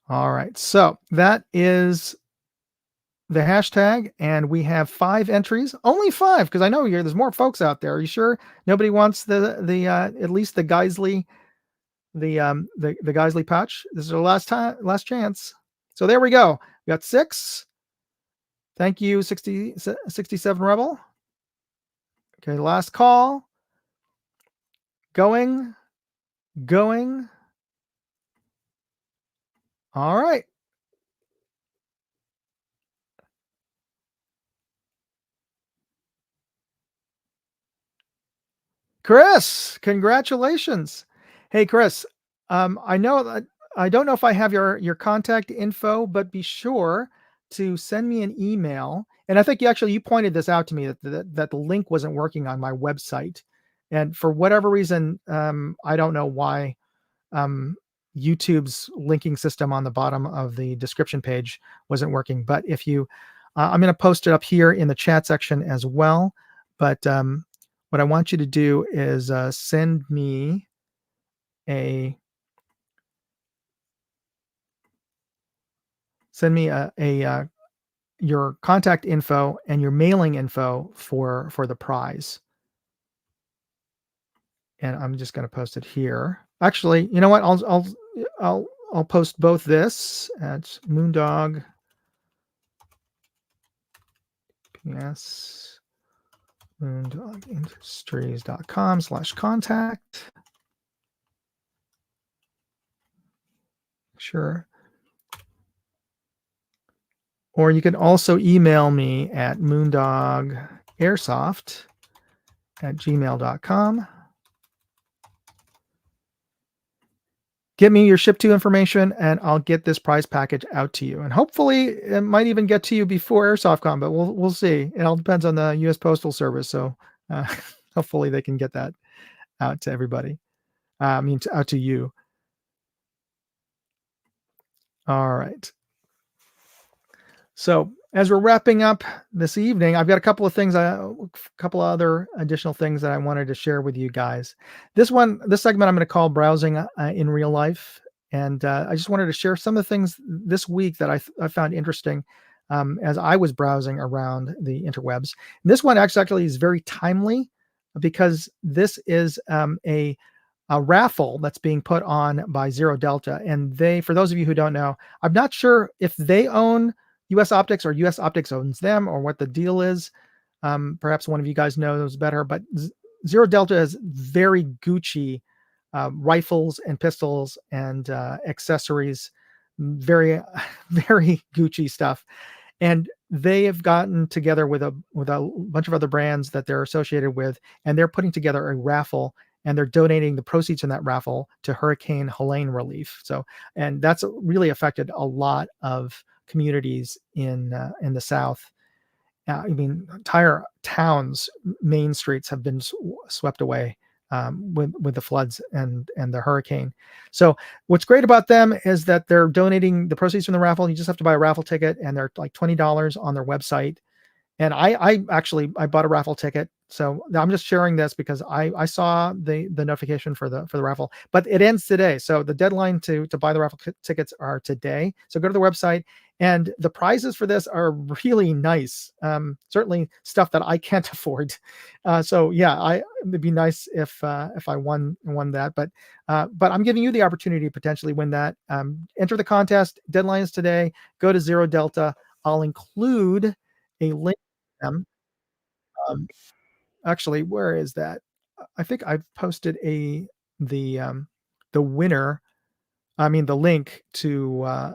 All right. So that is the hashtag, and we have 5 entries. Only 5, because I know there's more folks out there. Are you sure nobody wants the at least the Geisley, the Geisley pouch? This is our last chance. So there we go. We got 6. Thank you, 67 Rebel. Okay, last call. Going. All right. Chris, congratulations. Hey, Chris, I know that I don't know if I have your contact info, but be sure to send me an email. And I think you pointed this out to me that the link wasn't working on my website. And for whatever reason, I don't know why YouTube's linking system on the bottom of the description page wasn't working. But if I'm going to post it up here in the chat section as well. But what I want you to do is send me your contact info and your mailing info for the prize. And I'm just going to post it here. Actually, you know what? I'll post both this at Moondog. Yes. moondogindustries.com/contact. Sure. Or you can also email me at moondogairsoft@gmail.com. Get me your ship to information, and I'll get this prize package out to you. And hopefully, it might even get to you before AirsoftCon, but we'll see. It all depends on the U.S. Postal Service. So hopefully, they can get that out to everybody. Out to you. All right. So as we're wrapping up this evening, I've got a couple of other additional things that I wanted to share with you guys. This segment I'm going to call Browsing in Real Life. And I just wanted to share some of the things this week that I found interesting as I was browsing around the interwebs. And this one actually is very timely because this is a raffle that's being put on by Zero Delta. And they, for those of you who don't know, I'm not sure if they own US Optics or US Optics owns them or what the deal is. Perhaps one of you guys knows better, but Zero Delta has very Gucci rifles and pistols and accessories, very, very Gucci stuff. And they have gotten together with a bunch of other brands that they're associated with, and they're putting together a raffle, and they're donating the proceeds from that raffle to Hurricane Helene relief. So, and that's really affected a lot of communities in the South. I mean, entire towns, main streets have been swept away with the floods and the hurricane. So what's great about them is that they're donating the proceeds from the raffle. You just have to buy a raffle ticket, and they're like $20 on their website. And I actually I bought a raffle ticket, so I'm just sharing this because I saw the notification for the raffle, but it ends today. So the deadline to buy the raffle tickets are today. So go to the website, and the prizes for this are really nice. Certainly stuff that I can't afford. So yeah, it'd be nice if I won that, but I'm giving you the opportunity to potentially win that. Enter the contest. Deadline is today. Go to Zero Delta. I'll include a link them. Um, Actually, where is that? I think I've posted the the winner. I mean, the link to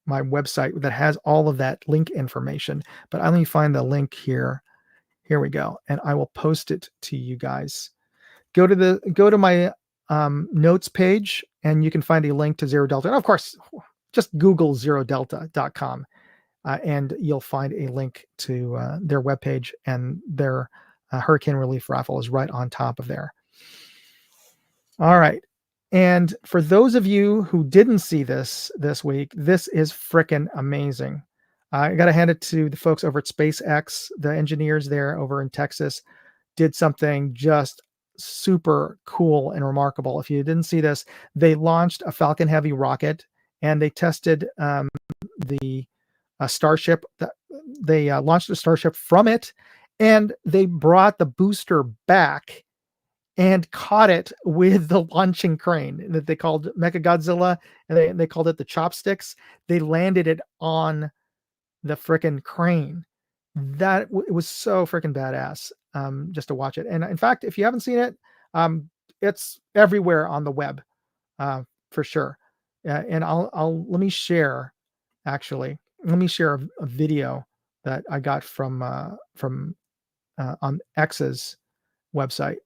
my website that has all of that link information. But let me find the link here. Here we go, and I will post it to you guys. Go to my notes page, and you can find a link to Zero Delta. And of course, just Google zerodelta.com. And you'll find a link to their webpage, and their hurricane relief raffle is right on top of there. All right. And for those of you who didn't see this week, this is freaking amazing. I got to hand it to the folks over at SpaceX. The engineers there over in Texas did something just super cool and remarkable. If you didn't see this, they launched a Falcon Heavy rocket, and they tested the Starship. They launched a Starship from it, and they brought the booster back and caught it with the launching crane that they called Mechagodzilla, and they called it the chopsticks. They landed it on the frickin' crane. It was so freaking badass, just to watch it. And in fact, if you haven't seen it, it's everywhere on the web, for sure. And let me share, actually. Let me share a video that I got from on X's website.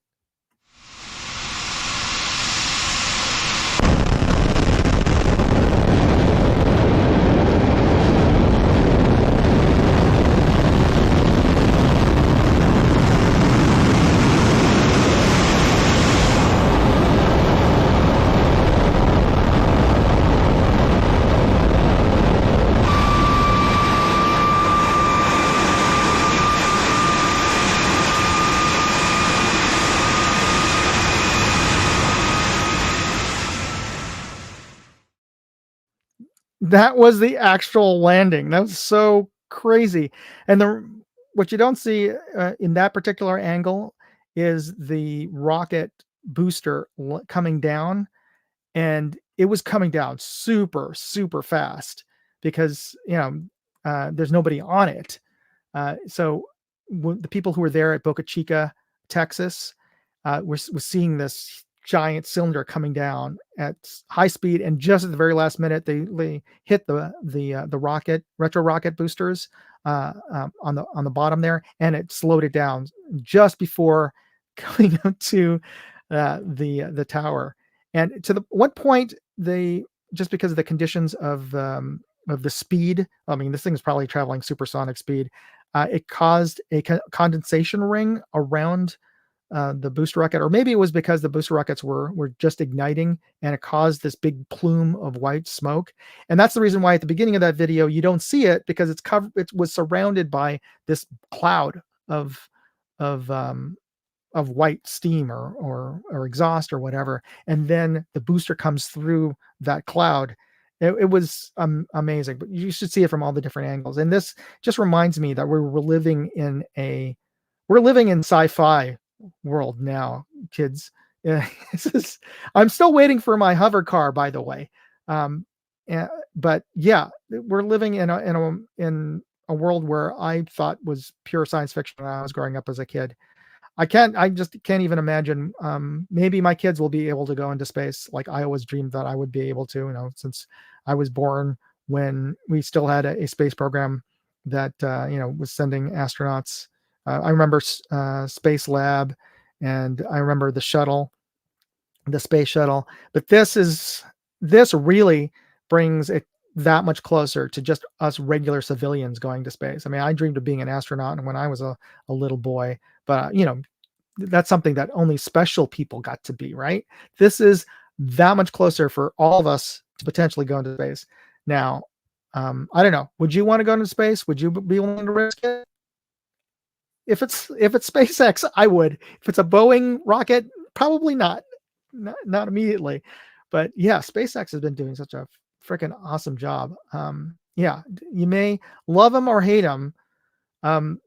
That was the actual landing. That was so crazy. And what you don't see in that particular angle is the rocket booster coming down, and it was coming down super, super fast because there's nobody on it. So the people who were there at Boca Chica, Texas, was seeing this giant cylinder coming down at high speed, and just at the very last minute, they hit the rocket retro rocket boosters on the bottom there, and it slowed it down just before coming up to the tower. And to one point, they, just because of the conditions of the speed, I mean, this thing is probably traveling supersonic speed. It caused a condensation ring around the booster rocket, or maybe it was because the booster rockets were just igniting, and it caused this big plume of white smoke. And that's the reason why at the beginning of that video you don't see it, because it was surrounded by this cloud of white steam or exhaust or whatever. And then the booster comes through that cloud, It was amazing, but you should see it from all the different angles. And this just reminds me that we're living in sci-fi world now, kids. Yeah, this is. I'm still waiting for my hover car, by the way. Um, but yeah, we're living in a world where I thought was pure science fiction when I was growing up as a kid. I just can't even imagine. Maybe my kids will be able to go into space like I always dreamed that I would be able to, since I was born when we still had a space program that, was sending astronauts. I remember Space Lab, and I remember the space shuttle, but this really brings it that much closer to just us regular civilians going to space. I mean, I dreamed of being an astronaut when I was a little boy, but that's something that only special people got to be, right? This is that much closer for all of us to potentially go into space. Now, I don't know. Would you want to go into space? Would you be willing to risk it? If it's SpaceX, I would. If it's a Boeing rocket, probably not immediately. But yeah, SpaceX has been doing such a freaking awesome job. Yeah, you may love him or hate him.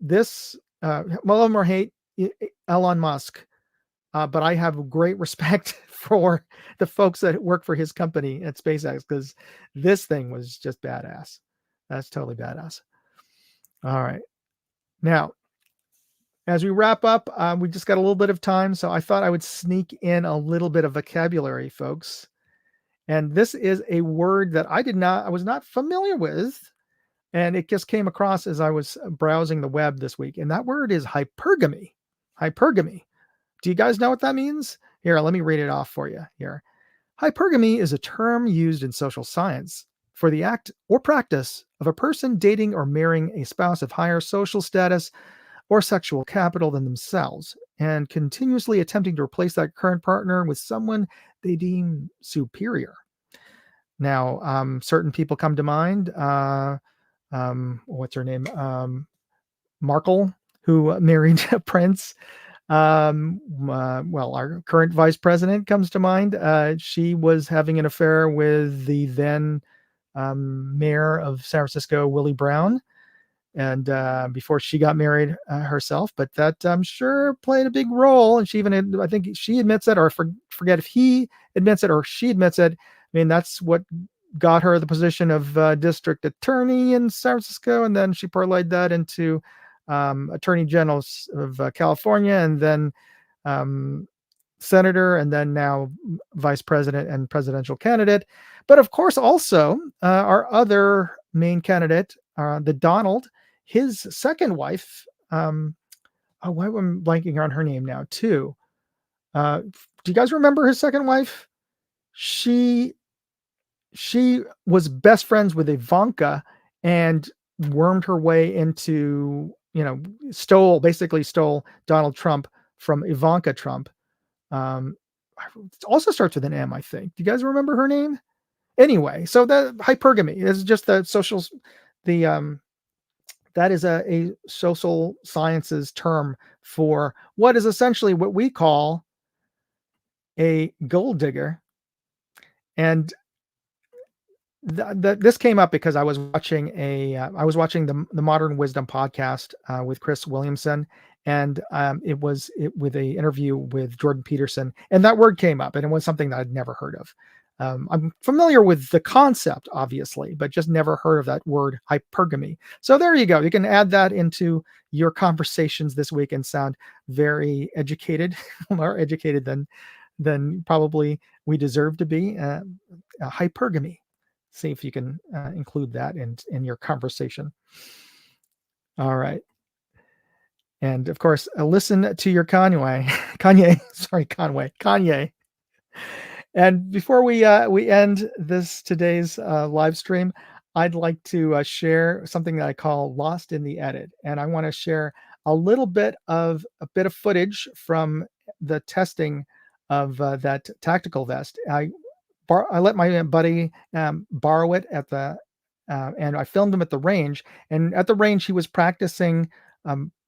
This love him or hate Elon Musk, but I have great respect for the folks that work for his company at SpaceX, because this thing was just badass. That's totally badass. All right, now as we wrap up, we just got a little bit of time, so I thought I would sneak in a little bit of vocabulary, folks. And this is a word that I was not familiar with, and it just came across as I was browsing the web this week. And that word is hypergamy. Hypergamy. Do you guys know what that means? Here, let me read it off for you here. Hypergamy is a term used in social science for the act or practice of a person dating or marrying a spouse of higher social status or sexual capital than themselves, and continuously attempting to replace that current partner with someone they deem superior. Now, certain people come to mind. What's her name? Markle, who married a prince. Well, our current vice president comes to mind. She was having an affair with the then mayor of San Francisco, Willie Brown, and before she got married herself. But that, I'm sure, played a big role. And she even, I think she admits it, or forget if he admits it or she admits it. I mean, that's what got her the position of district attorney in San Francisco, and then she parlayed that into attorney general of California, and then senator, and then now vice president and presidential candidate. But of course, also our other main candidate, the Donald, his second wife. Why am I blanking on her name now too? Do you guys remember his second wife? She was best friends with Ivanka and wormed her way into, basically stole Donald Trump from Ivanka Trump. It also starts with an M, I think. Do you guys remember her name? Anyway, so that hypergamy is just that is a social sciences term for what is essentially what we call a gold digger. And this came up because I was watching the Modern Wisdom podcast with Chris Williamson, and it was with a interview with Jordan Petersen, and that word came up, and it was something that I'd never heard of. I'm familiar with the concept, obviously, but just never heard of that word hypergamy. So there you go. You can add that into your conversations this week and sound very educated, more educated than probably we deserve to be. Hypergamy. See if you can include that in your conversation. All right. And of course, listen to your Kanye. And before we end today's live stream, I'd like to share something that I call Lost in the Edit. And I want to share a bit of footage from the testing of that tactical vest. I let my buddy borrow it and I filmed him at the range. And at the range, he was practicing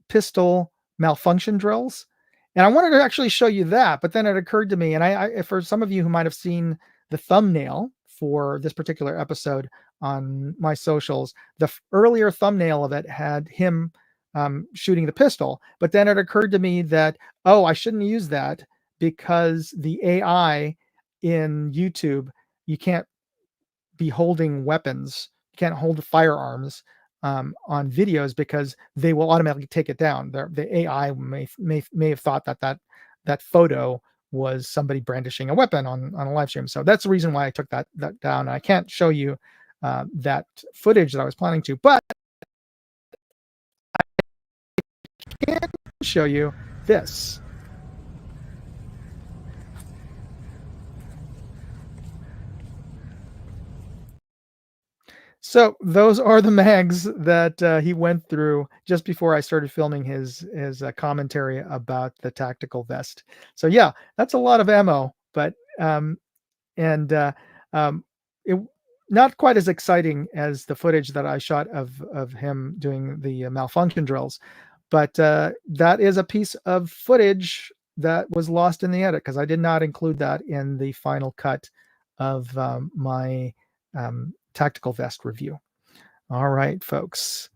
pistol malfunction drills. And I wanted to actually show you that, but then it occurred to me, and I for some of you who might have seen the thumbnail for this particular episode on my socials, the earlier thumbnail of it had him shooting the pistol, but then it occurred to me that, oh, I shouldn't use that because the AI in YouTube, you can't be holding weapons, you can't hold firearms on videos because they will automatically take it down. The AI may have thought that photo was somebody brandishing a weapon on a live stream. So that's the reason why I took that down. I can't show you that footage that I was planning to, but I can show you this. So those are the mags that he went through just before I started filming his commentary about the tactical vest. So yeah, that's a lot of ammo, but and it not quite as exciting as the footage that I shot of him doing the malfunction drills, but that is a piece of footage that was lost in the edit because I did not include that in the final cut of my tactical vest review. All right, folks.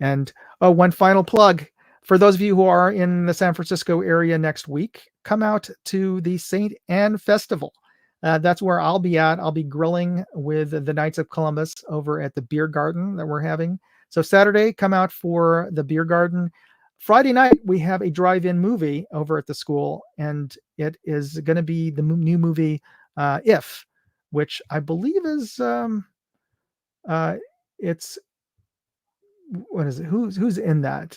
And one final plug. For those of you who are in the San Francisco area next week, come out to the St. Anne Festival. That's where I'll be at. I'll be grilling with the Knights of Columbus over at the beer garden that we're having. So Saturday, come out for the beer garden. Friday night, we have a drive-in movie over at the school, and it is going to be the new movie, If, which I believe is... it's what is it? Who's in that?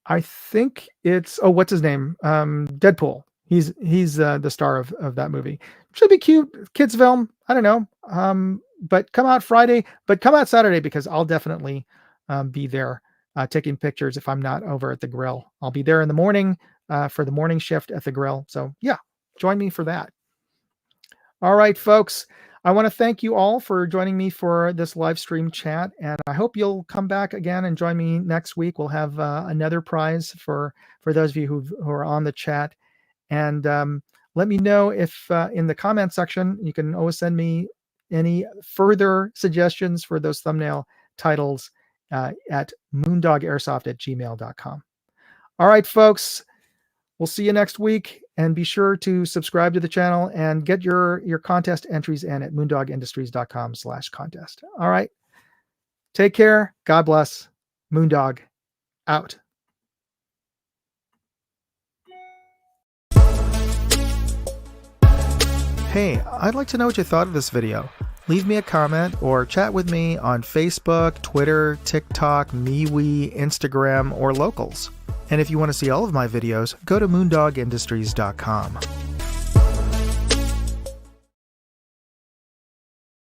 I think it's what's his name? Deadpool. He's the star of that movie. Should be cute kids film. I don't know. But come out Friday. But come out Saturday because I'll definitely be there taking pictures if I'm not over at the grill. I'll be there in the morning for the morning shift at the grill. So yeah, join me for that. All right, folks. I want to thank you all for joining me for this live stream chat, and I hope you'll come back again and join me next week. We'll have another prize for those of you who are on the chat. And let me know if in the comment section, you can always send me any further suggestions for those thumbnail titles at moondogairsoft@gmail.com. All right, folks. We'll see you next week, and be sure to subscribe to the channel and get your contest entries in at moondogindustries.com/contest. All right. Take care. God bless. Moondog out. Hey, I'd like to know what you thought of this video. Leave me a comment or chat with me on Facebook, Twitter, TikTok, MeWe, Instagram, or Locals. And if you want to see all of my videos, go to moondogindustries.com.